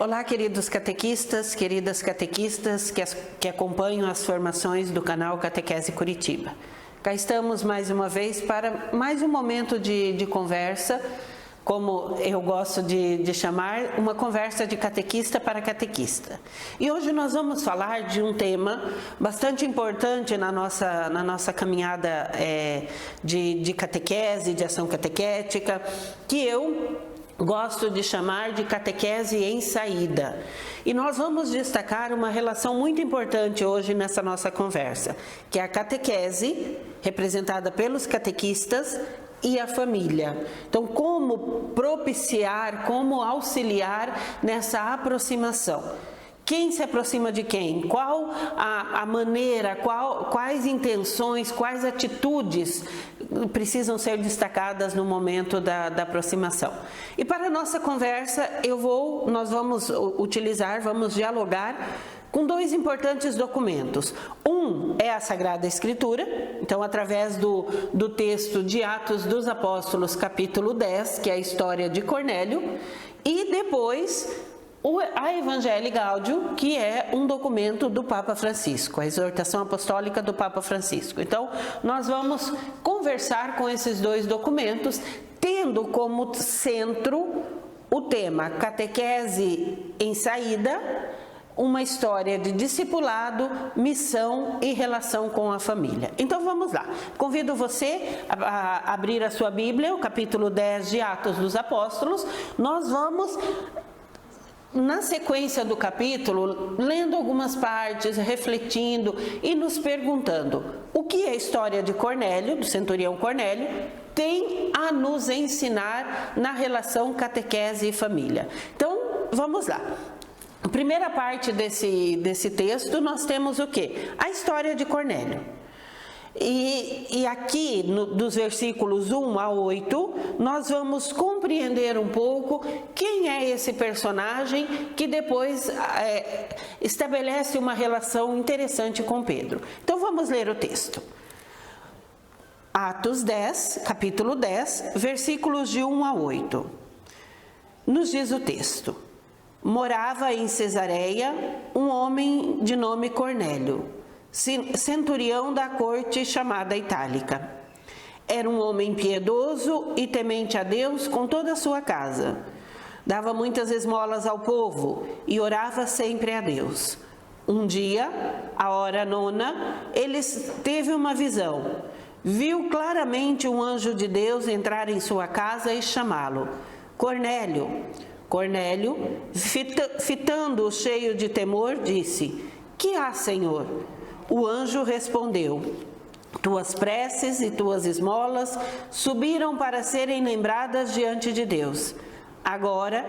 Olá, queridos catequistas, queridas catequistas que acompanham as formações do canal Catequese Curitiba. Cá estamos mais uma vez para mais um momento de conversa, como eu gosto de chamar, uma conversa de catequista para catequista. E hoje nós vamos falar de um tema bastante importante na nossa caminhada de catequese, de ação catequética, que eu gosto de chamar de catequese em saída. E nós vamos destacar uma relação muito importante hoje nessa nossa conversa, que é a catequese, representada pelos catequistas, e a família. Então, como propiciar, como auxiliar nessa aproximação? Quem se aproxima de quem? Qual a maneira, quais intenções, quais atitudes precisam ser destacadas no momento da aproximação? E para a nossa conversa, nós vamos dialogar com dois importantes documentos. Um é a Sagrada Escritura, então através do texto de Atos dos Apóstolos, capítulo 10, que é a história de Cornélio, e depois a Evangelii Gaudium, que é um documento do Papa Francisco, a exortação apostólica do Papa Francisco. Então, nós vamos conversar com esses dois documentos, tendo como centro o tema catequese em saída, uma história de discipulado, missão e relação com a família. Então vamos lá. Convido você a abrir a sua Bíblia, o capítulo 10 de Atos dos Apóstolos. Nós vamos, na sequência do capítulo, lendo algumas partes, refletindo e nos perguntando o que a história de Cornélio, do centurião Cornélio, tem a nos ensinar na relação catequese e família. Então, vamos lá. A primeira parte desse texto, nós temos o quê? A história de Cornélio. E aqui, dos versículos 1 a 8, nós vamos compreender um pouco quem é esse personagem que depois estabelece uma relação interessante com Pedro. Então, vamos ler o texto. Atos 10, capítulo 10, versículos de 1 a 8. Nos diz o texto: morava em Cesareia um homem de nome Cornélio, centurião da corte chamada Itálica. Era um homem piedoso e temente a Deus com toda a sua casa. Dava muitas esmolas ao povo e orava sempre a Deus. Um dia, à hora 9, ele teve uma visão. Viu claramente um anjo de Deus entrar em sua casa e chamá-lo: Cornélio. Cornélio, fitando-o cheio de temor, disse: que há, Senhor? O anjo respondeu: tuas preces e tuas esmolas subiram para serem lembradas diante de Deus. Agora,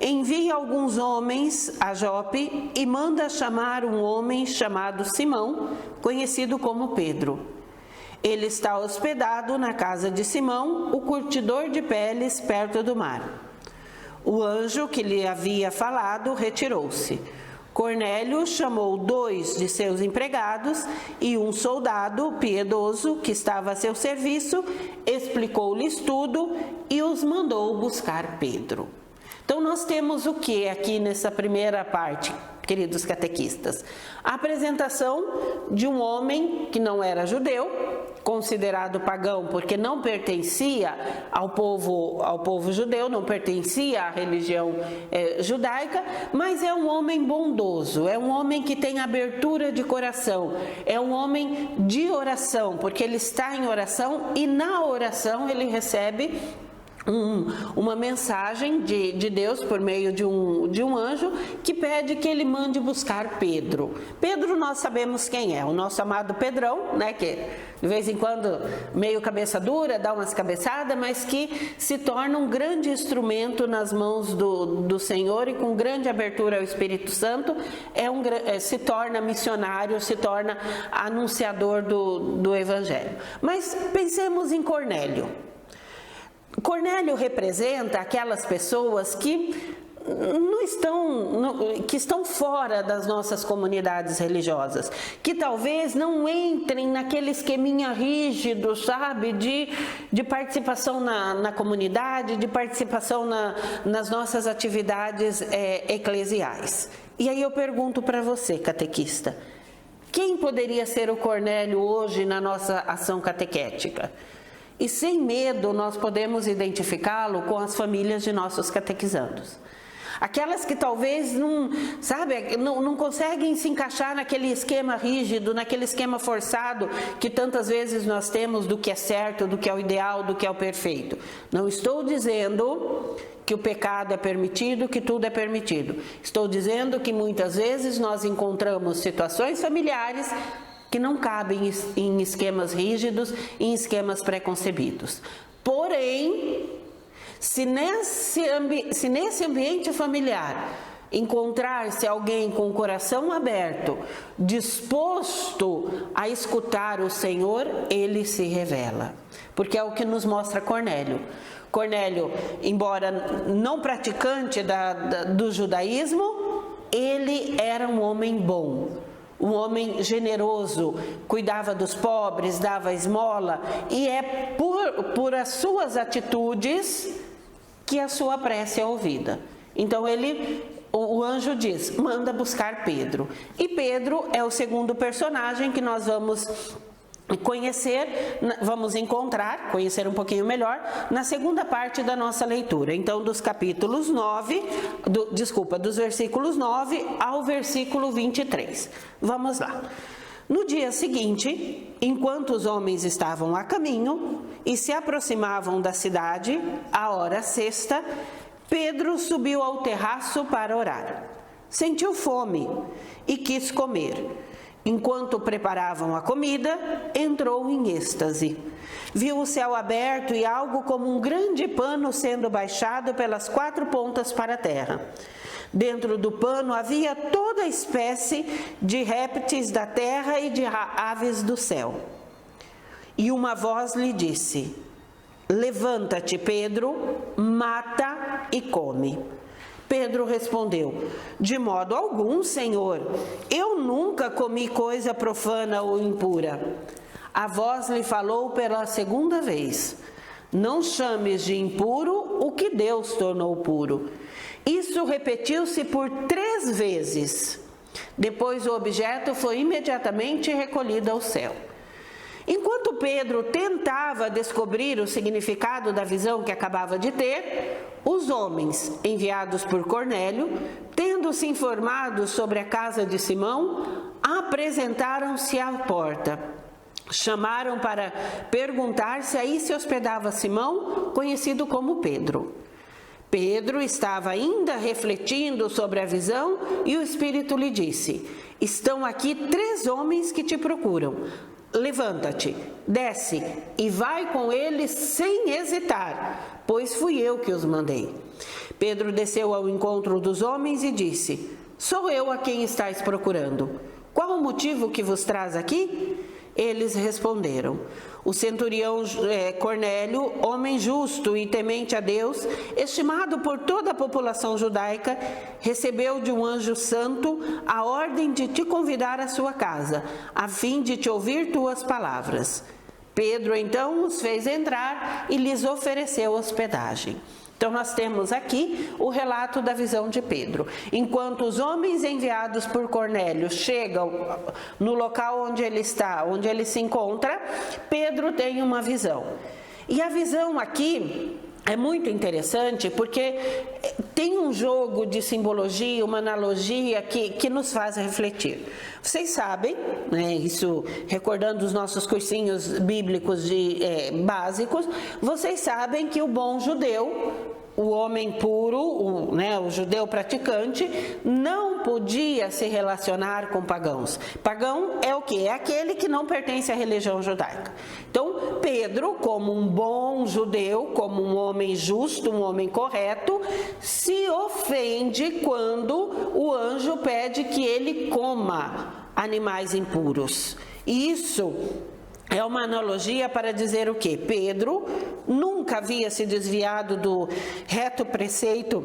envia alguns homens a Jope e manda chamar um homem chamado Simão, conhecido como Pedro. Ele está hospedado na casa de Simão, o curtidor de peles, perto do mar. O anjo que lhe havia falado retirou-se. Cornélio chamou 2 de seus empregados e um soldado piedoso que estava a seu serviço, explicou-lhes tudo e os mandou buscar Pedro. Então nós temos o que aqui nessa primeira parte, queridos catequistas? A apresentação de um homem que não era judeu, considerado pagão porque não pertencia ao povo judeu, não pertencia à religião judaica, mas é um homem bondoso, é um homem que tem abertura de coração, é um homem de oração, porque ele está em oração e na oração ele recebe uma mensagem de Deus por meio de um anjo que pede que ele mande buscar Pedro. Pedro nós sabemos quem é, o nosso amado Pedrão, né, que de vez em quando meio cabeça dura, dá umas cabeçadas, mas que se torna um grande instrumento nas mãos do Senhor e com grande abertura ao Espírito Santo, se torna missionário, se torna anunciador do Evangelho. Mas pensemos em Cornélio. Cornélio representa aquelas pessoas que que estão fora das nossas comunidades religiosas, que talvez não entrem naquele esqueminha rígido, sabe, de participação na comunidade, de participação nas nossas atividades eclesiais. E aí eu pergunto para você, catequista, quem poderia ser o Cornélio hoje na nossa ação catequética? E sem medo nós podemos identificá-lo com as famílias de nossos catequizandos. Aquelas que talvez não conseguem se encaixar naquele esquema rígido, naquele esquema forçado que tantas vezes nós temos do que é certo, do que é o ideal, do que é o perfeito. Não estou dizendo que o pecado é permitido, que tudo é permitido. Estou dizendo que muitas vezes nós encontramos situações familiares que não cabem em esquemas rígidos, em esquemas preconcebidos. Porém, se nesse ambiente familiar encontrar-se alguém com o coração aberto, disposto a escutar o Senhor, ele se revela. Porque é o que nos mostra Cornélio. Cornélio, embora não praticante do judaísmo, ele era um homem bom, um homem generoso, cuidava dos pobres, dava esmola, e é por as suas atitudes que a sua prece é ouvida. Então o anjo diz, manda buscar Pedro. E Pedro é o segundo personagem que nós vamos conhecer um pouquinho melhor na segunda parte da nossa leitura. Então, dos versículos 9 ao versículo 23. Vamos lá. No dia seguinte, enquanto os homens estavam a caminho e se aproximavam da cidade, à hora sexta, Pedro subiu ao terraço para orar. Sentiu fome e quis comer. Enquanto preparavam a comida, entrou em êxtase. Viu o céu aberto e algo como um grande pano sendo baixado pelas 4 pontas para a terra. Dentro do pano havia toda espécie de répteis da terra e de aves do céu. E uma voz lhe disse, levanta-te, Pedro, mata e come. Pedro respondeu, de modo algum, Senhor, eu nunca comi coisa profana ou impura. A voz lhe falou pela segunda vez, não chames de impuro o que Deus tornou puro. Isso repetiu-se por 3 vezes. Depois o objeto foi imediatamente recolhido ao céu. Enquanto Pedro tentava descobrir o significado da visão que acabava de ter, os homens, enviados por Cornélio, tendo-se informado sobre a casa de Simão, apresentaram-se à porta. Chamaram para perguntar se aí se hospedava Simão, conhecido como Pedro. Pedro estava ainda refletindo sobre a visão e o Espírito lhe disse, estão aqui 3 homens que te procuram. Levanta-te, desce e vai com eles sem hesitar, pois fui eu que os mandei. Pedro desceu ao encontro dos homens e disse, sou eu a quem estáis procurando. Qual o motivo que vos traz aqui? Eles responderam, o centurião Cornélio, homem justo e temente a Deus, estimado por toda a população judaica, recebeu de um anjo santo a ordem de te convidar à sua casa, a fim de te ouvir tuas palavras. Pedro então os fez entrar e lhes ofereceu hospedagem. Então nós temos aqui o relato da visão de Pedro. Enquanto os homens enviados por Cornélio chegam no local onde ele está, onde ele se encontra, Pedro tem uma visão. E a visão aqui é muito interessante porque tem um jogo de simbologia, uma analogia que nos faz refletir. Vocês sabem, né, isso recordando os nossos cursinhos bíblicos básicos, vocês sabem que o bom judeu, o homem puro, o judeu praticante, não podia se relacionar com pagãos. Pagão é o quê? É aquele que não pertence à religião judaica. Então, Pedro, como um bom judeu, como um homem justo, um homem correto, se ofende quando o anjo pede que ele coma animais impuros. Isso é uma analogia para dizer o quê? Pedro nunca havia se desviado do reto preceito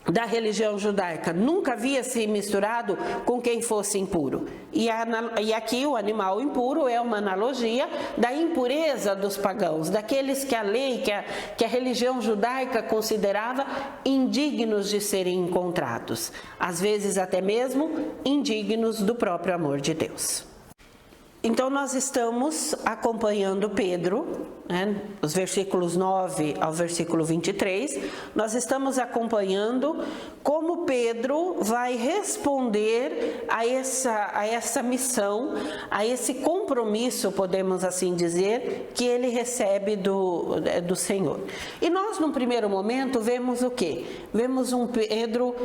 da religião judaica nunca havia se misturado com quem fosse impuro. E aqui o animal impuro é uma analogia da impureza dos pagãos, daqueles que a lei, que a religião judaica considerava indignos de serem encontrados, às vezes até mesmo indignos do próprio amor de Deus. Então nós estamos acompanhando Pedro, né, os versículos 9 ao versículo 23, nós estamos acompanhando como Pedro vai responder a essa missão, a esse compromisso, podemos assim dizer, que ele recebe do Senhor. E nós, num primeiro momento, vemos o quê? Vemos um Pedro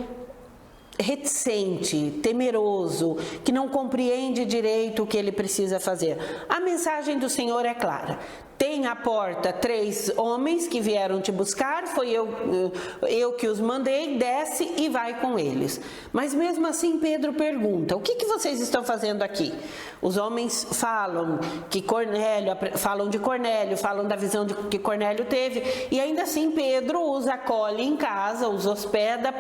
reticente, temeroso, que não compreende direito o que ele precisa fazer. A mensagem do Senhor é clara. Tem à porta 3 homens que vieram te buscar, foi eu que os mandei, desce e vai com eles. Mas mesmo assim Pedro pergunta, o que vocês estão fazendo aqui? Os homens falam de Cornélio, falam da visão que Cornélio teve, e ainda assim Pedro os acolhe em casa, os hospeda,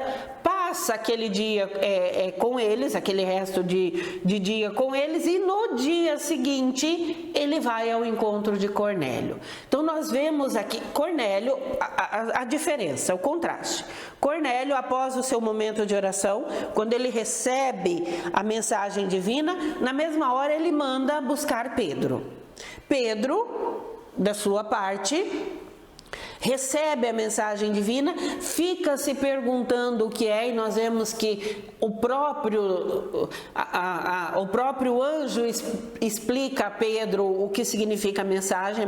passa aquele dia com eles, aquele resto de dia com eles, e no dia seguinte ele vai ao encontro de Cornélio. Então nós vemos aqui Cornélio, a diferença, o contraste. Cornélio, após o seu momento de oração, quando ele recebe a mensagem divina, na mesma hora ele manda buscar Pedro. Pedro, da sua parte, recebe a mensagem divina, fica se perguntando o que é, e nós vemos que o próprio anjo explica a Pedro o que significa a mensagem,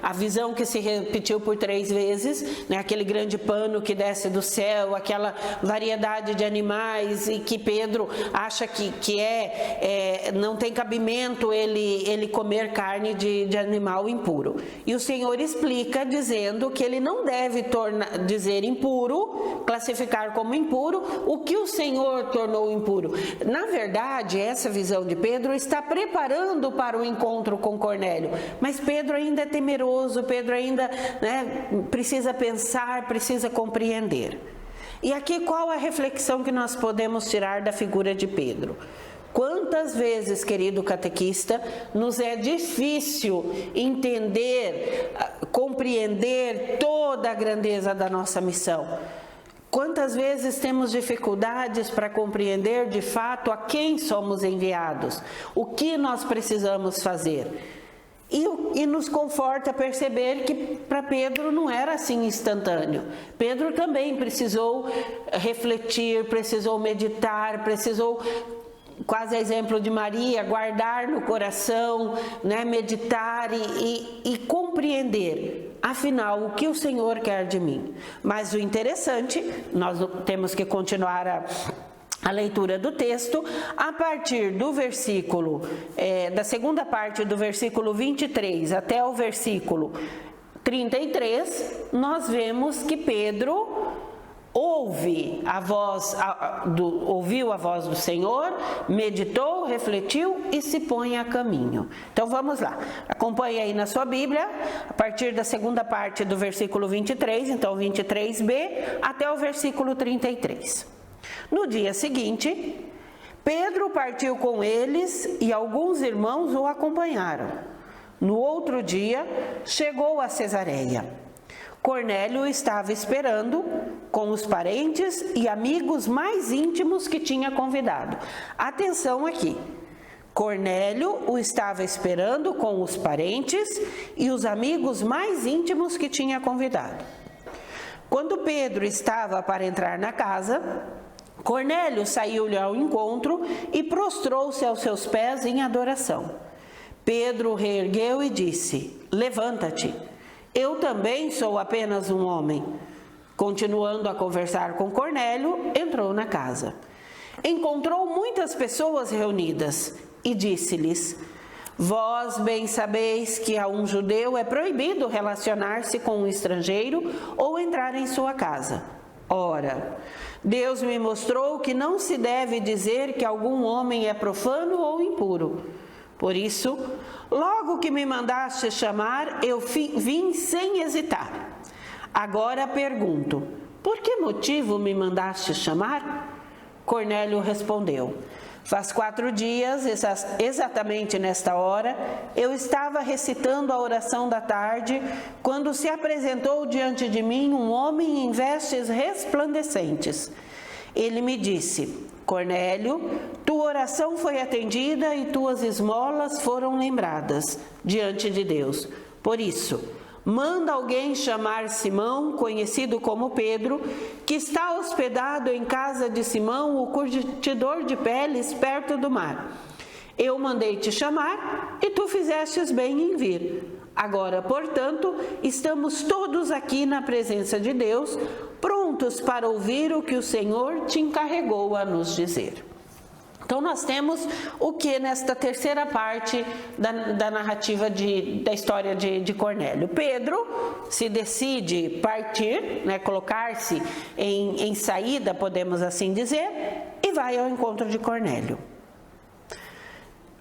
a visão que se repetiu por 3 vezes, né, aquele grande pano que desce do céu, aquela variedade de animais, e que Pedro acha que não tem cabimento ele comer carne de animal impuro. E o Senhor explica dizendo que ele não deve dizer impuro, classificar como impuro, o que o Senhor tornou impuro. Na verdade, essa visão de Pedro está preparando para o encontro com Cornélio, mas Pedro ainda é temeroso, Pedro ainda precisa pensar, precisa compreender. E aqui qual a reflexão que nós podemos tirar da figura de Pedro? Quantas vezes, querido catequista, nos é difícil entender, compreender toda a grandeza da nossa missão? Quantas vezes temos dificuldades para compreender de fato a quem somos enviados, o que nós precisamos fazer? E nos conforta perceber que para Pedro não era assim instantâneo. Pedro também precisou refletir, precisou meditar, precisou, quase a exemplo de Maria, guardar no coração, meditar e compreender, afinal, o que o Senhor quer de mim. Mas o interessante, nós temos que continuar a leitura do texto, a partir do versículo, da segunda parte do versículo 23 até o versículo 33, nós vemos que Pedro ouviu a voz do Senhor, meditou, refletiu e se põe a caminho. Então vamos lá, acompanhe aí na sua Bíblia, a partir da segunda parte do versículo 23, então 23b, até o versículo 33. No dia seguinte, Pedro partiu com eles e alguns irmãos o acompanharam. No outro dia, chegou a Cesareia. Cornélio estava esperando com os parentes e amigos mais íntimos que tinha convidado. Atenção aqui, Cornélio o estava esperando com os parentes e os amigos mais íntimos que tinha convidado. Quando Pedro estava para entrar na casa, Cornélio saiu-lhe ao encontro e prostrou-se aos seus pés em adoração. Pedro o reergueu e disse: "Levanta-te. Eu também sou apenas um homem." Continuando a conversar com Cornélio, entrou na casa. Encontrou muitas pessoas reunidas e disse-lhes: "Vós bem sabeis que a um judeu é proibido relacionar-se com um estrangeiro ou entrar em sua casa. Ora, Deus me mostrou que não se deve dizer que algum homem é profano ou impuro. Por isso, logo que me mandaste chamar, eu vim sem hesitar. Agora pergunto: por que motivo me mandaste chamar? Cornélio respondeu: faz 4 dias, exatamente nesta hora, eu estava recitando a oração da tarde, quando se apresentou diante de mim um homem em vestes resplandecentes. Ele me disse: Cornélio, tua oração foi atendida e tuas esmolas foram lembradas diante de Deus. Por isso, manda alguém chamar Simão, conhecido como Pedro, que está hospedado em casa de Simão, o curtidor de peles, perto do mar. Eu mandei te chamar e tu fizestes bem em vir. Agora, portanto, estamos todos aqui na presença de Deus, prontos para ouvir o que o Senhor te encarregou a nos dizer. Então, nós temos o que nesta terceira parte da narrativa da história de Cornélio? Pedro se decide partir, né, colocar-se em saída, podemos assim dizer, e vai ao encontro de Cornélio.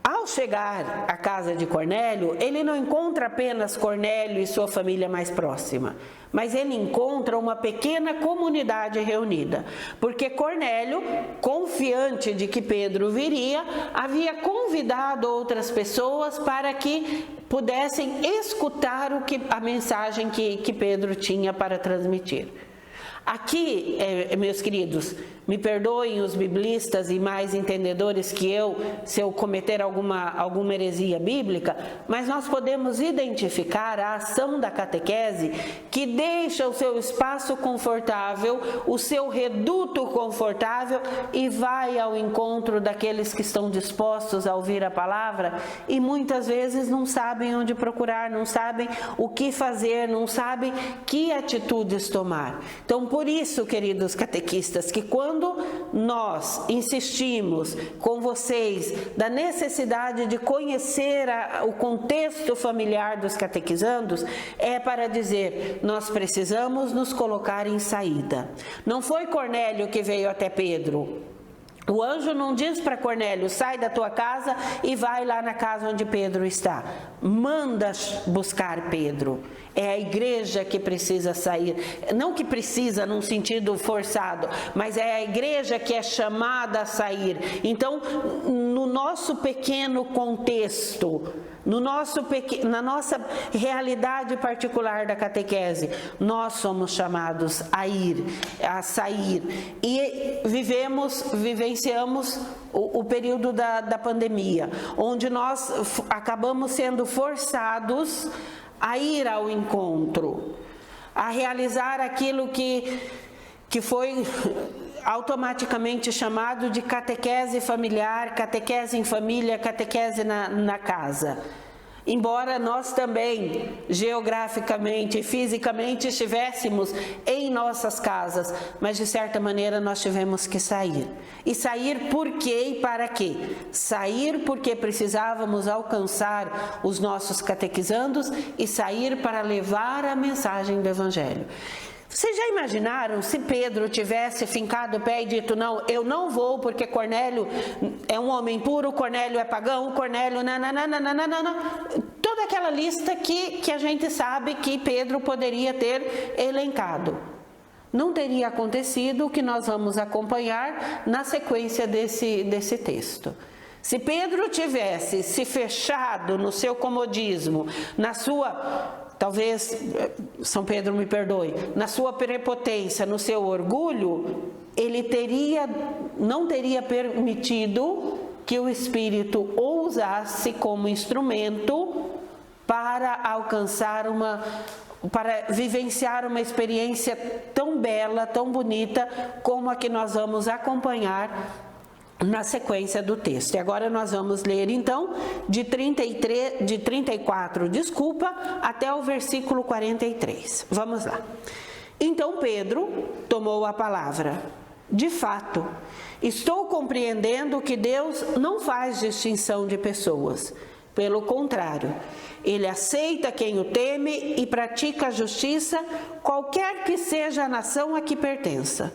Ao chegar à casa de Cornélio, ele não encontra apenas Cornélio e sua família mais próxima, mas ele encontra uma pequena comunidade reunida, porque Cornélio, confiante de que Pedro viria, havia convidado outras pessoas para que pudessem escutar a mensagem que Pedro tinha para transmitir. Aqui, meus queridos, me perdoem os biblistas e mais entendedores que eu, se eu cometer alguma heresia bíblica, mas nós podemos identificar a ação da catequese que deixa o seu espaço confortável, o seu reduto confortável e vai ao encontro daqueles que estão dispostos a ouvir a palavra e muitas vezes não sabem onde procurar, não sabem o que fazer, não sabem que atitudes tomar. Então, por isso, queridos catequistas, que quando nós insistimos com vocês da necessidade de conhecer o contexto familiar dos catequizandos, é para dizer, nós precisamos nos colocar em saída. Não foi Cornélio que veio até Pedro. O anjo não diz para Cornélio, sai da tua casa e vai lá na casa onde Pedro está. Manda buscar Pedro. É a igreja que precisa sair. Não que precisa num sentido forçado, mas é a igreja que é chamada a sair. Então, no nosso pequeno contexto, na nossa realidade particular da catequese, nós somos chamados a sair. E vivenciamos o período da pandemia, onde nós acabamos sendo forçados a ir ao encontro, a realizar aquilo que foi automaticamente chamado de catequese familiar, catequese em família, catequese na casa. Embora nós também, geograficamente e fisicamente, estivéssemos em nossas casas, mas de certa maneira nós tivemos que sair. E sair por quê e para quê? Sair porque precisávamos alcançar os nossos catequizandos e sair para levar a mensagem do Evangelho. Vocês já imaginaram se Pedro tivesse fincado o pé e dito, não, eu não vou porque Cornélio é um homem puro, Cornélio é pagão, Cornélio nananana, toda aquela lista que a gente sabe que Pedro poderia ter elencado. Não teria acontecido o que nós vamos acompanhar na sequência desse texto. Se Pedro tivesse se fechado no seu comodismo, na sua... Talvez São Pedro me perdoe, na sua prepotência, no seu orgulho, ele não teria permitido que o Espírito o usasse como instrumento para alcançar para vivenciar uma experiência tão bela, tão bonita, como a que nós vamos acompanhar na sequência do texto. E agora nós vamos ler então de 34, até o versículo 43. Vamos lá. Então Pedro tomou a palavra. De fato, estou compreendendo que Deus não faz distinção de pessoas. Pelo contrário, Ele aceita quem o teme e pratica a justiça, qualquer que seja a nação a que pertença.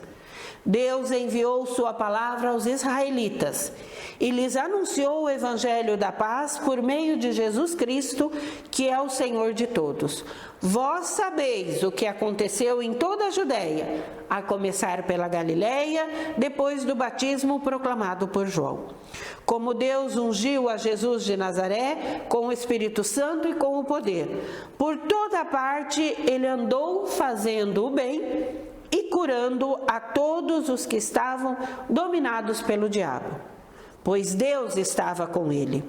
Deus enviou sua palavra aos israelitas e lhes anunciou o evangelho da paz por meio de Jesus Cristo, que é o Senhor de todos. Vós sabeis o que aconteceu em toda a Judéia, a começar pela Galileia, depois do batismo proclamado por João. Como Deus ungiu a Jesus de Nazaré com o Espírito Santo e com o poder. Por toda parte ele andou fazendo o bem e curando a todos os que estavam dominados pelo diabo, pois Deus estava com ele.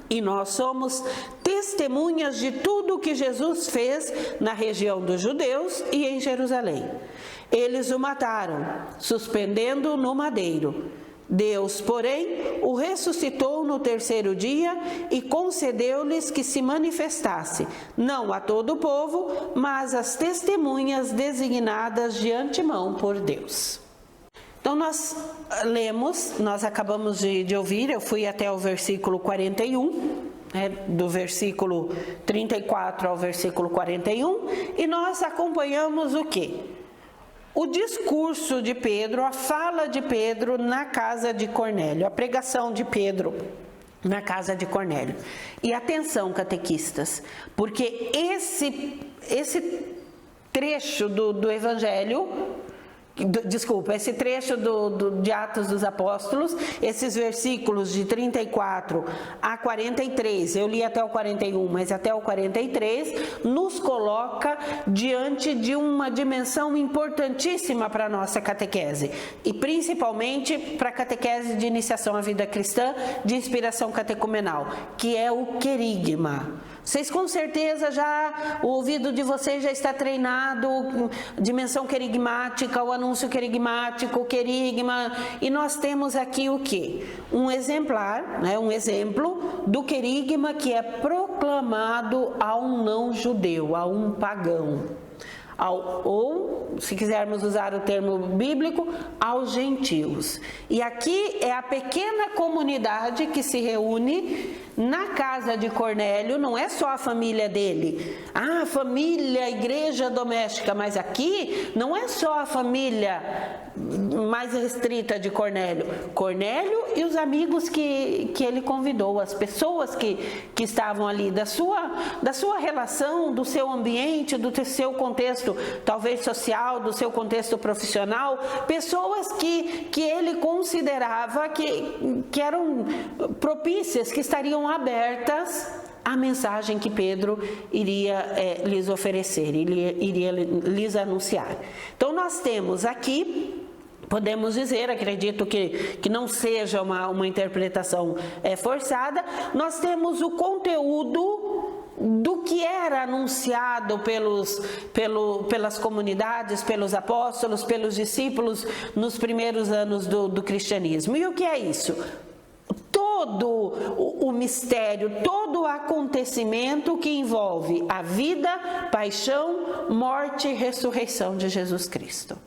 E nós somos testemunhas de tudo o que Jesus fez na região dos judeus e em Jerusalém. Eles o mataram, suspendendo-o no madeiro. Deus, porém, o ressuscitou no terceiro dia e concedeu-lhes que se manifestasse, não a todo o povo, mas às testemunhas designadas de antemão por Deus. Então nós acabamos de ouvir, eu fui até o versículo 41, do versículo 34 ao versículo 41, e nós acompanhamos o quê? O discurso de Pedro, a fala de Pedro na casa de Cornélio, a pregação de Pedro na casa de Cornélio. E atenção, catequistas, porque esse trecho do Evangelho, esse trecho de Atos dos Apóstolos, esses versículos de 34 a 43, eu li até o 41, mas até o 43, nos coloca diante de uma dimensão importantíssima para a nossa catequese, e principalmente para a catequese de iniciação à vida cristã, de inspiração catecumenal, que é o querigma. Vocês com certeza o ouvido de vocês já está treinado, dimensão querigmática, o anúncio querigmático, o querigma, e nós temos aqui o quê? Um exemplar, um exemplo do querigma que é proclamado a um não-judeu, a um pagão, ou, se quisermos usar o termo bíblico, aos gentios. E aqui é a pequena comunidade que se reúne na casa de Cornélio, não é só a família dele, a família, a igreja doméstica, mas aqui não é só a família mais restrita de Cornélio. Cornélio e os amigos que ele convidou, as pessoas que estavam ali, da sua relação, do seu ambiente, do seu contexto, talvez social, do seu contexto profissional, pessoas que ele considerava que eram propícias, que estariam abertas à mensagem que Pedro iria lhes oferecer, iria lhes anunciar. Então nós temos aqui, podemos dizer, acredito que não seja uma interpretação forçada, nós temos o conteúdo do que era anunciado pelas comunidades, pelos apóstolos, pelos discípulos nos primeiros anos do cristianismo. E o que é isso? Todo o mistério, todo o acontecimento que envolve a vida, paixão, morte e ressurreição de Jesus Cristo.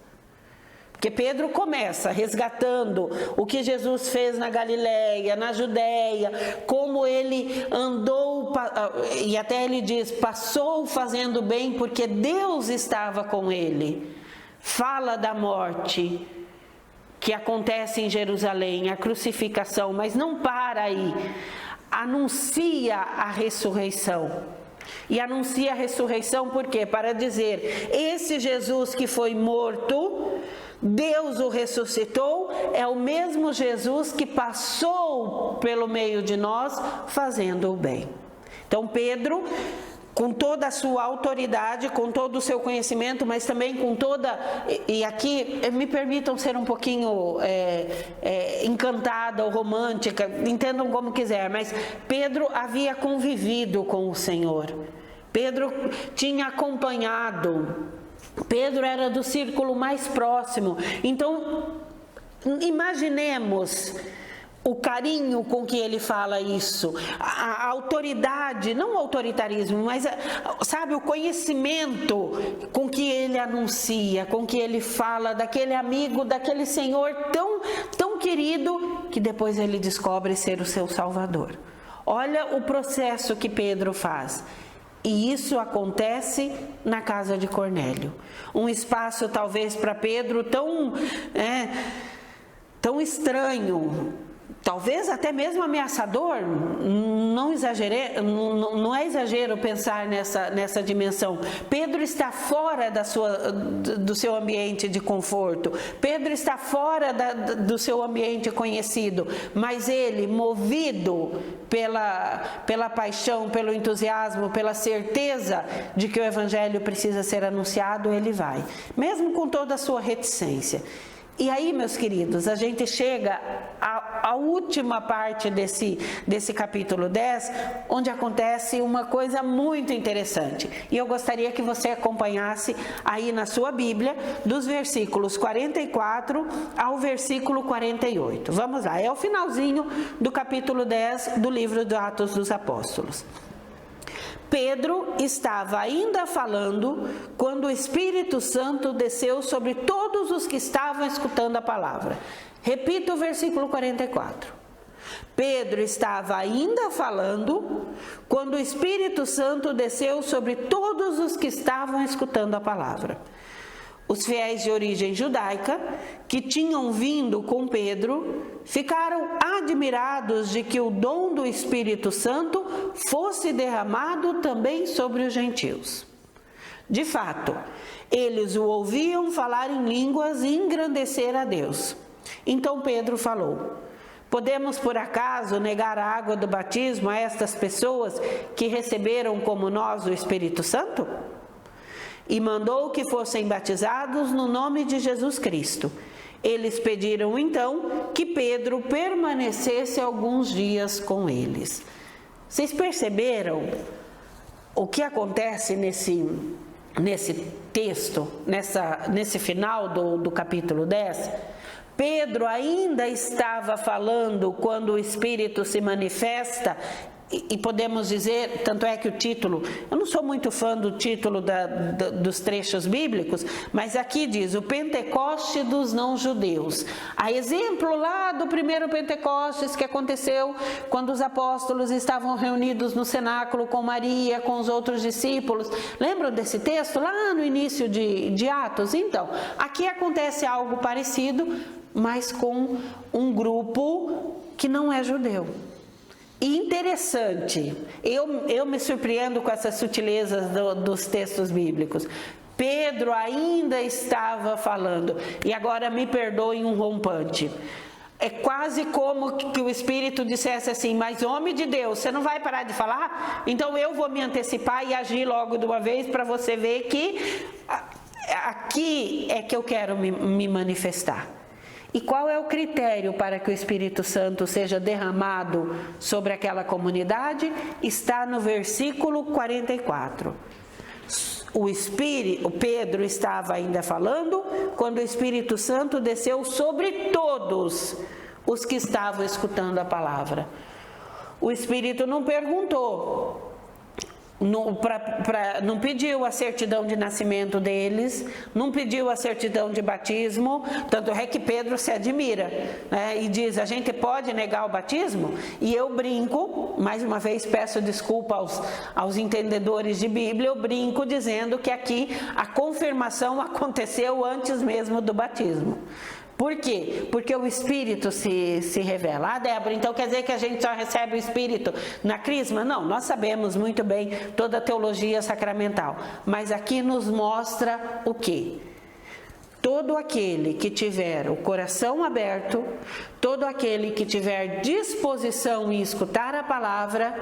Porque Pedro começa resgatando o que Jesus fez na Galileia, na Judéia, como ele andou, e até ele diz, passou fazendo bem porque Deus estava com ele. Fala da morte que acontece em Jerusalém, a crucificação, mas não para aí. Anuncia a ressurreição. E anuncia a ressurreição por quê? Para dizer, esse Jesus que foi morto, Deus o ressuscitou, é o mesmo Jesus que passou pelo meio de nós fazendo o bem. Então Pedro, com toda a sua autoridade, com todo o seu conhecimento, mas também com toda... E aqui, me permitam ser um pouquinho encantada ou romântica, entendam como quiser, mas Pedro havia convivido com o Senhor. Pedro tinha acompanhado, Pedro era do círculo mais próximo. Então, imaginemos o carinho com que ele fala isso, a autoridade, não o autoritarismo, mas sabe, o conhecimento com que ele anuncia, com que ele fala daquele amigo, daquele Senhor tão querido, que depois ele descobre ser o seu Salvador. Olha o processo que Pedro faz. E isso acontece na casa de Cornélio. Um espaço talvez para Pedro tão estranho, talvez até mesmo ameaçador. Não é exagero pensar nessa dimensão. Pedro está fora do seu ambiente de conforto. Pedro está fora do seu ambiente conhecido. Mas ele, movido pela paixão, pelo entusiasmo, pela certeza de que o evangelho precisa ser anunciado, ele vai, mesmo com toda a sua reticência. E aí, meus queridos, a gente chega à última parte desse capítulo 10, onde acontece uma coisa muito interessante. E eu gostaria que você acompanhasse aí na sua Bíblia, dos versículos 44 ao versículo 48. Vamos lá, é o finalzinho do capítulo 10 do livro dos Atos dos Apóstolos. Pedro estava ainda falando quando o Espírito Santo desceu sobre todos os que estavam escutando a palavra. Repita o versículo 44. Pedro estava ainda falando quando o Espírito Santo desceu sobre todos os que estavam escutando a palavra. Os fiéis de origem judaica, que tinham vindo com Pedro, ficaram admirados de que o dom do Espírito Santo fosse derramado também sobre os gentios. De fato, eles o ouviam falar em línguas e engrandecer a Deus. Então Pedro falou: podemos por acaso negar a água do batismo a estas pessoas que receberam como nós o Espírito Santo? E mandou que fossem batizados no nome de Jesus Cristo. Eles pediram então que Pedro permanecesse alguns dias com eles. Vocês perceberam o que acontece nesse texto, nesse final do capítulo 10? Pedro ainda estava falando quando o Espírito se manifesta. E podemos dizer, tanto é que o título, eu não sou muito fã do título dos trechos bíblicos, mas aqui diz, o Pentecoste dos não-judeus. A exemplo lá do primeiro Pentecostes que aconteceu quando os apóstolos estavam reunidos no cenáculo com Maria, com os outros discípulos. Lembram desse texto lá no início de Atos? Então, aqui acontece algo parecido, mas com um grupo que não é judeu. E interessante, eu me surpreendo com essas sutilezas dos textos bíblicos. Pedro ainda estava falando, e agora me perdoem um rompante. É quase como que o Espírito dissesse assim, mas homem de Deus, você não vai parar de falar? Então eu vou me antecipar e agir logo de uma vez para você ver que aqui é que eu quero me manifestar. E qual é o critério para que o Espírito Santo seja derramado sobre aquela comunidade? Está no versículo 44. O Pedro estava ainda falando quando o Espírito Santo desceu sobre todos os que estavam escutando a palavra. O Espírito não perguntou, não pediu a certidão de nascimento deles, não pediu a certidão de batismo, tanto é que Pedro se admira, né? E diz, a gente pode negar o batismo? E eu brinco, mais uma vez peço desculpa aos entendedores de Bíblia, eu brinco dizendo que aqui a confirmação aconteceu antes mesmo do batismo. Por quê? Porque o Espírito se revela. Ah, Débora, então quer dizer que a gente só recebe o Espírito na crisma? Não, nós sabemos muito bem toda a teologia sacramental. Mas aqui nos mostra o quê? Todo aquele que tiver o coração aberto, todo aquele que tiver disposição em escutar a palavra,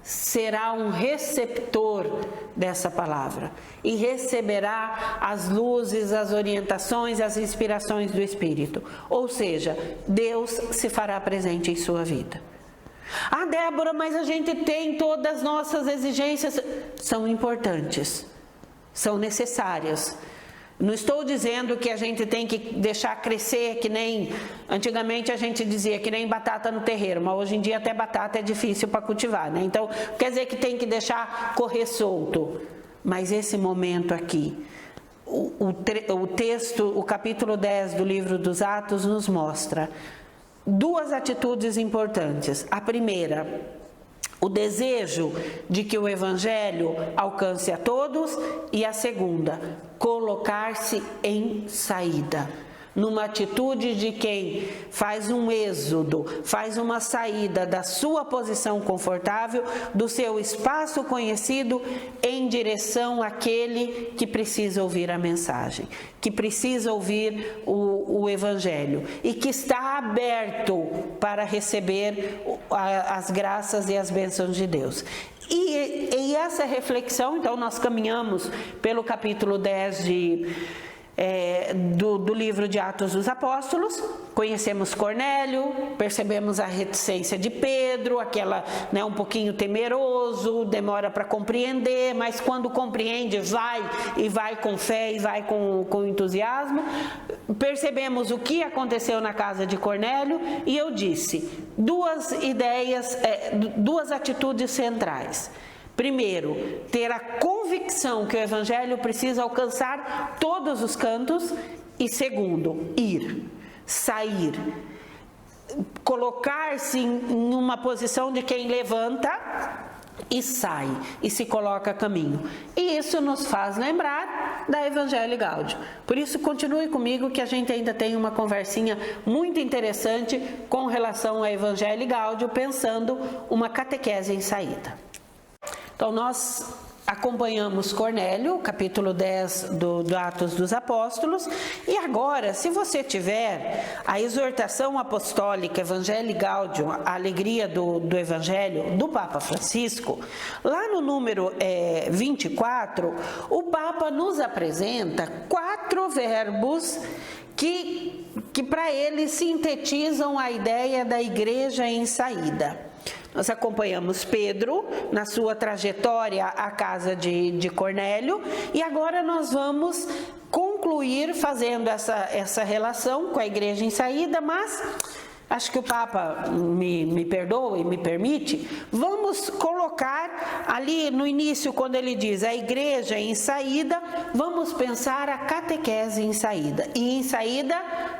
será um receptor dessa palavra e receberá as luzes, as orientações, as inspirações do Espírito. Ou seja, Deus se fará presente em sua vida. Ah, Débora, mas a gente tem todas as nossas exigências. São importantes, são necessárias. Não estou dizendo que a gente tem que deixar crescer que nem... Antigamente a gente dizia que nem batata no terreiro, mas hoje em dia até batata é difícil para cultivar, né? Então, quer dizer que tem que deixar correr solto. Mas esse momento aqui, o texto, o capítulo 10 do livro dos Atos nos mostra duas atitudes importantes. A primeira, o desejo de que o Evangelho alcance a todos, e a segunda, colocar-se em saída, numa atitude de quem faz um êxodo, faz uma saída da sua posição confortável, do seu espaço conhecido, em direção àquele que precisa ouvir a mensagem, que precisa ouvir o Evangelho e que está aberto para receber as graças e as bênçãos de Deus. E essa reflexão, então, nós caminhamos pelo capítulo 10 do livro de Atos dos Apóstolos. Conhecemos Cornélio, percebemos a reticência de Pedro, aquela, né, um pouquinho temeroso, demora para compreender, mas quando compreende, vai com fé e vai com entusiasmo. Percebemos o que aconteceu na casa de Cornélio, e eu disse duas ideias, duas atitudes centrais. Primeiro, ter a convicção que o Evangelho precisa alcançar todos os cantos. E segundo, ir, sair, colocar-se em uma posição de quem levanta e sai e se coloca a caminho. E isso nos faz lembrar da Evangelii Gaudium. Por isso, continue comigo que a gente ainda tem uma conversinha muito interessante com relação à Evangelii Gaudium, pensando uma catequese em saída. Então, nós acompanhamos Cornélio, capítulo 10 do Atos dos Apóstolos, e agora, se você tiver a exortação apostólica Evangelii Gaudium, a alegria do Evangelho, do Papa Francisco, lá no número 24, o Papa nos apresenta 4 verbos que para ele sintetizam a ideia da igreja em saída. Nós acompanhamos Pedro na sua trajetória à casa de Cornélio, e agora nós vamos concluir fazendo essa relação com a igreja em saída, mas acho que o Papa me perdoa e me permite, vamos colocar ali no início, quando ele diz a igreja em saída, vamos pensar a catequese em saída. E em saída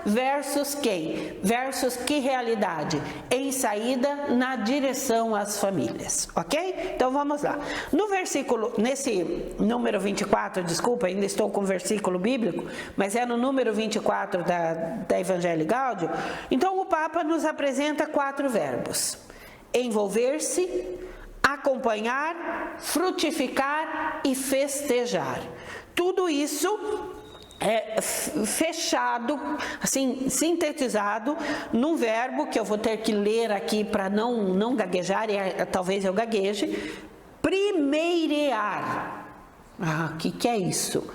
versus quem? Versus que realidade? Em saída na direção às famílias, ok? Então vamos lá. No versículo, nesse número 24, desculpa, ainda estou com o versículo bíblico, mas é no número 24 da Evangelii Gaudium. Então o Papa nos apresenta 4 verbos: envolver-se, acompanhar, frutificar e festejar. Tudo isso é fechado, assim, sintetizado num verbo que eu vou ter que ler aqui para não gaguejar, e talvez eu gagueje: primeirear. O que é isso?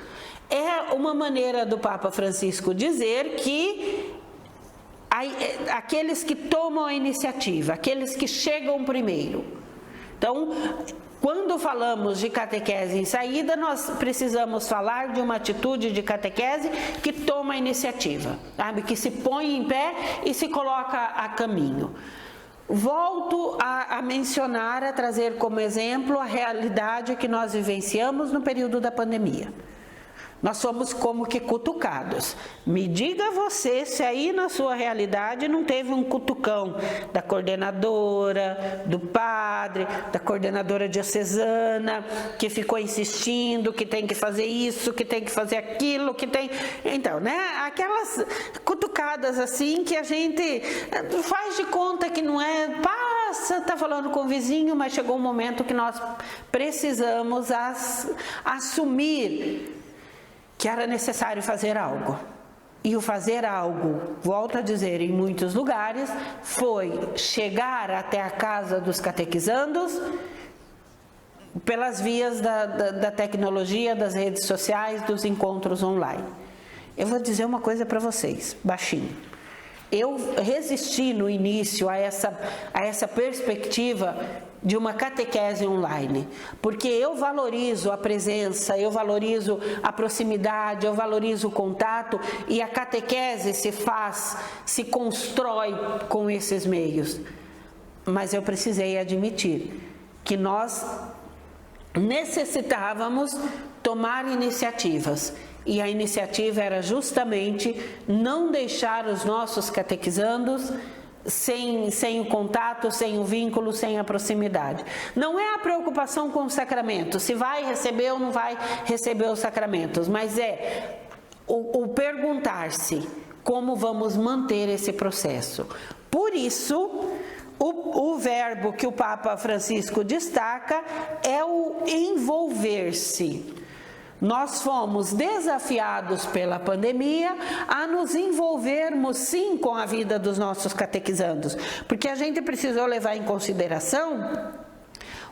É uma maneira do Papa Francisco dizer que aqueles que tomam a iniciativa, aqueles que chegam primeiro. Então, quando falamos de catequese em saída, nós precisamos falar de uma atitude de catequese que toma a iniciativa, sabe? Que se põe em pé e se coloca a caminho. Volto a mencionar, a trazer como exemplo a realidade que nós vivenciamos no período da pandemia. Nós somos como que cutucados. Me diga você se aí na sua realidade não teve um cutucão da coordenadora, do padre, da coordenadora diocesana, que ficou insistindo que tem que fazer isso, que tem que fazer aquilo, que tem... Então, né? Aquelas cutucadas assim que a gente faz de conta que não é... Passa, tá falando com o vizinho, mas chegou um momento que nós precisamos assumir que era necessário fazer algo. E o fazer algo, volto a dizer, em muitos lugares, foi chegar até a casa dos catequizandos pelas vias da tecnologia, das redes sociais, dos encontros online. Eu vou dizer uma coisa para vocês, baixinho. Eu resisti no início a essa perspectiva de uma catequese online, porque eu valorizo a presença, eu valorizo a proximidade, eu valorizo o contato, e a catequese se constrói com esses meios. Mas eu precisei admitir que nós necessitávamos tomar iniciativas. E a iniciativa era justamente não deixar os nossos catequizandos sem o contato, sem o vínculo, sem a proximidade. Não é a preocupação com o sacramento, se vai receber ou não vai receber os sacramentos, mas é o perguntar-se como vamos manter esse processo. Por isso, o verbo que o Papa Francisco destaca é o envolver-se. Nós fomos desafiados pela pandemia a nos envolvermos sim com a vida dos nossos catequizandos, porque a gente precisou levar em consideração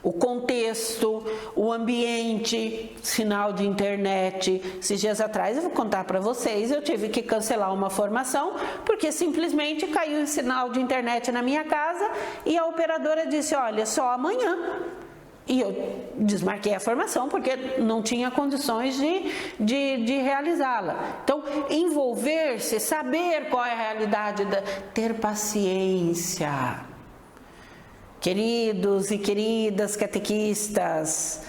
o contexto, o ambiente, sinal de internet. Esses dias atrás, eu vou contar para vocês, eu tive que cancelar uma formação, porque simplesmente caiu um sinal de internet na minha casa e a operadora disse, olha, só amanhã. E eu desmarquei a formação porque não tinha condições de realizá-la. Então, envolver-se, saber qual é a realidade, ter paciência. Queridos e queridas catequistas,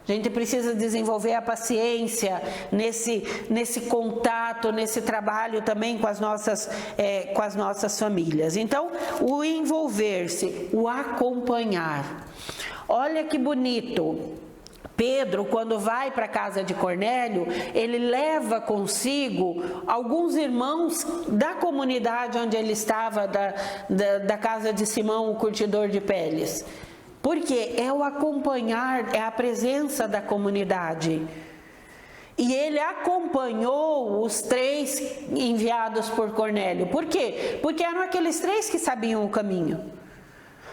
a gente precisa desenvolver a paciência nesse contato, nesse trabalho também com as nossas famílias. Então, o envolver-se, o acompanhar. Olha que bonito, Pedro, quando vai para a casa de Cornélio, ele leva consigo alguns irmãos da comunidade onde ele estava, da casa de Simão, o curtidor de peles. Porque é o acompanhar, é a presença da comunidade. E ele acompanhou os 3 enviados por Cornélio. Por quê? Porque eram aqueles 3 que sabiam o caminho.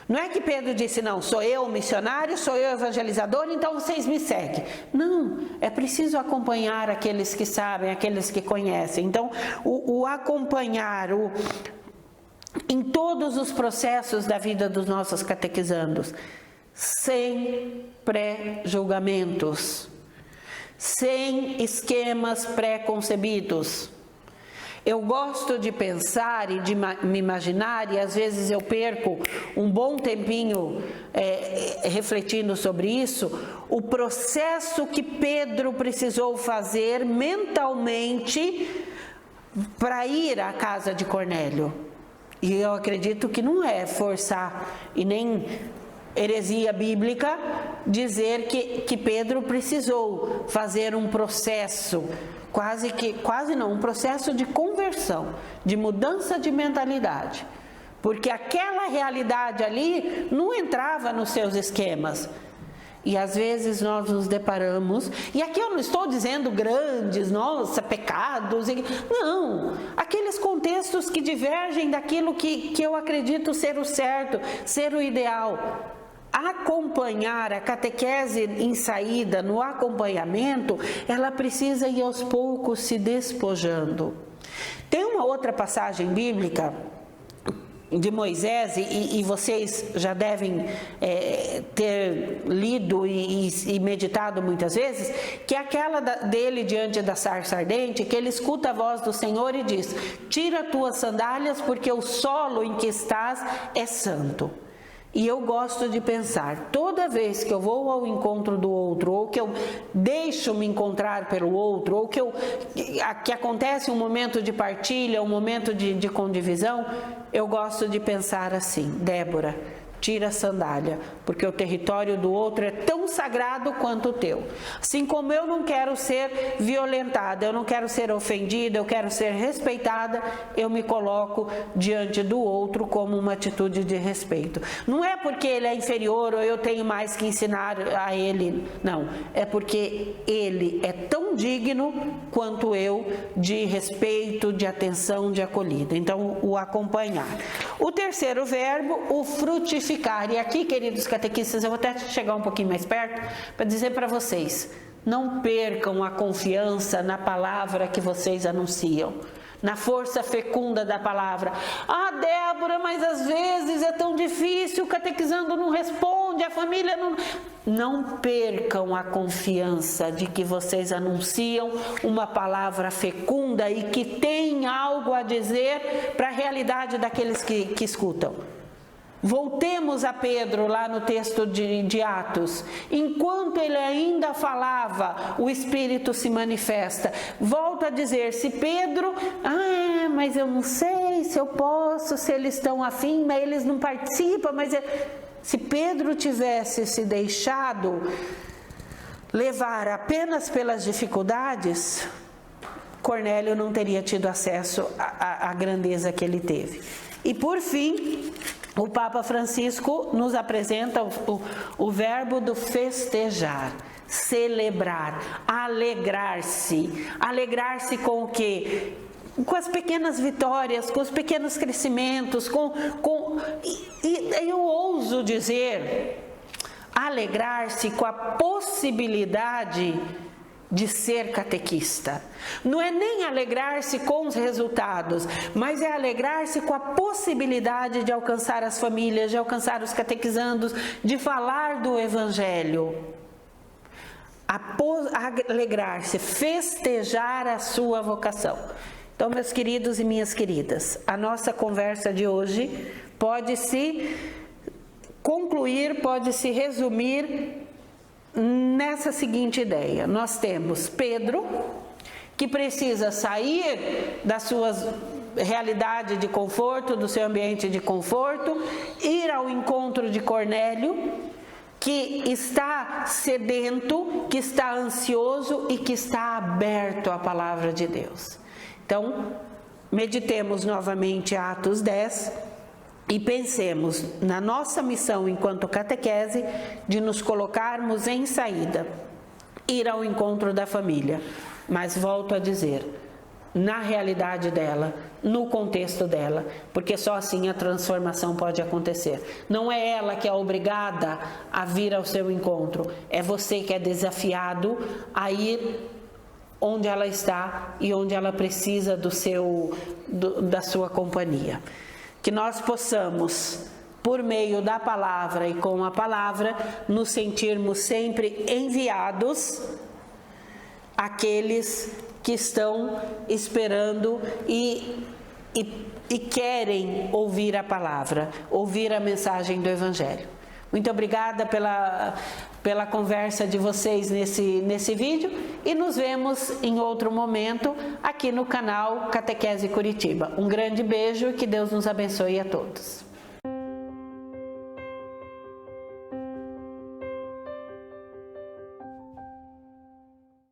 Não é que Pedro disse, não, sou eu o missionário, sou eu o evangelizador, então vocês me seguem. Não, é preciso acompanhar aqueles que sabem, aqueles que conhecem. Então, o acompanhar, em todos os processos da vida dos nossos catequizandos, sem pré-julgamentos, sem esquemas pré-concebidos. Eu gosto de pensar e de me imaginar, e às vezes eu perco um bom tempinho refletindo sobre isso, o processo que Pedro precisou fazer mentalmente para ir à casa de Cornélio. E eu acredito que não é forçar e nem heresia bíblica dizer que Pedro precisou fazer um processo, um processo de conversão, de mudança de mentalidade, porque aquela realidade ali não entrava nos seus esquemas. E às vezes nós nos deparamos, e aqui eu não estou dizendo grandes, pecados, não, aqueles contextos que divergem daquilo que eu acredito ser o certo, ser o ideal. Acompanhar a catequese em saída, no acompanhamento, ela precisa ir aos poucos se despojando. Tem uma outra passagem bíblica de Moisés, e vocês já devem ter lido e meditado muitas vezes, que é aquela dele diante da sarça ardente, que ele escuta a voz do Senhor e diz, tira tuas sandálias porque o solo em que estás é santo. E eu gosto de pensar, toda vez que eu vou ao encontro do outro, ou que eu deixo me encontrar pelo outro, ou que acontece um momento de partilha, um momento de condivisão, eu gosto de pensar assim, Débora, tira a sandália, porque o território do outro é tão sagrado quanto o teu. Assim como eu não quero ser violentada, eu não quero ser ofendida, eu quero ser respeitada, eu me coloco diante do outro como uma atitude de respeito. Não é porque ele é inferior ou eu tenho mais que ensinar a ele, não. É porque ele é tão digno quanto eu de respeito, de atenção, de acolhida. Então, o acompanhar. O terceiro verbo, o frutificar. E aqui, queridos catequistas, eu vou até chegar um pouquinho mais perto para dizer para vocês, não percam a confiança na palavra que vocês anunciam, na força fecunda da palavra. Ah, Débora, mas às vezes é tão difícil, o catequizando não responde, a família não... Não percam a confiança de que vocês anunciam uma palavra fecunda e que tem algo a dizer para a realidade daqueles que escutam. Voltemos a Pedro lá no texto de Atos. Enquanto ele ainda falava, o Espírito se manifesta. Volto a dizer, se Pedro, mas eu não sei, sei se eu posso, se eles estão afim, mas eles não participam. Mas se Pedro tivesse se deixado levar apenas pelas dificuldades, Cornélio não teria tido acesso à grandeza que ele teve. E por fim, o Papa Francisco nos apresenta o verbo do festejar, celebrar, alegrar-se. Alegrar-se com o quê? Com as pequenas vitórias, com os pequenos crescimentos, e eu ouso dizer, alegrar-se com a possibilidade de ser catequista. Não é nem alegrar-se com os resultados, mas é alegrar-se com a possibilidade de alcançar as famílias, de alcançar os catequizandos, de falar do Evangelho. Alegrar-se, festejar a sua vocação. Então, meus queridos e minhas queridas, a nossa conversa de hoje pode se concluir, pode se resumir nessa seguinte ideia. Nós temos Pedro, que precisa sair da sua realidade de conforto, do seu ambiente de conforto, ir ao encontro de Cornélio, que está sedento, que está ansioso e que está aberto à palavra de Deus. Então, meditemos novamente Atos 10 e pensemos na nossa missão enquanto catequese de nos colocarmos em saída, ir ao encontro da família, mas volto a dizer, na realidade dela, no contexto dela, porque só assim a transformação pode acontecer. Não é ela que é obrigada a vir ao seu encontro, é você que é desafiado a ir onde ela está e onde ela precisa da sua companhia. Que nós possamos, por meio da palavra e com a palavra, nos sentirmos sempre enviados àqueles que estão esperando e querem ouvir a palavra, ouvir a mensagem do Evangelho. Muito obrigada pela conversa de vocês nesse vídeo e nos vemos em outro momento aqui no canal Catequese Curitiba. Um grande beijo e que Deus nos abençoe a todos.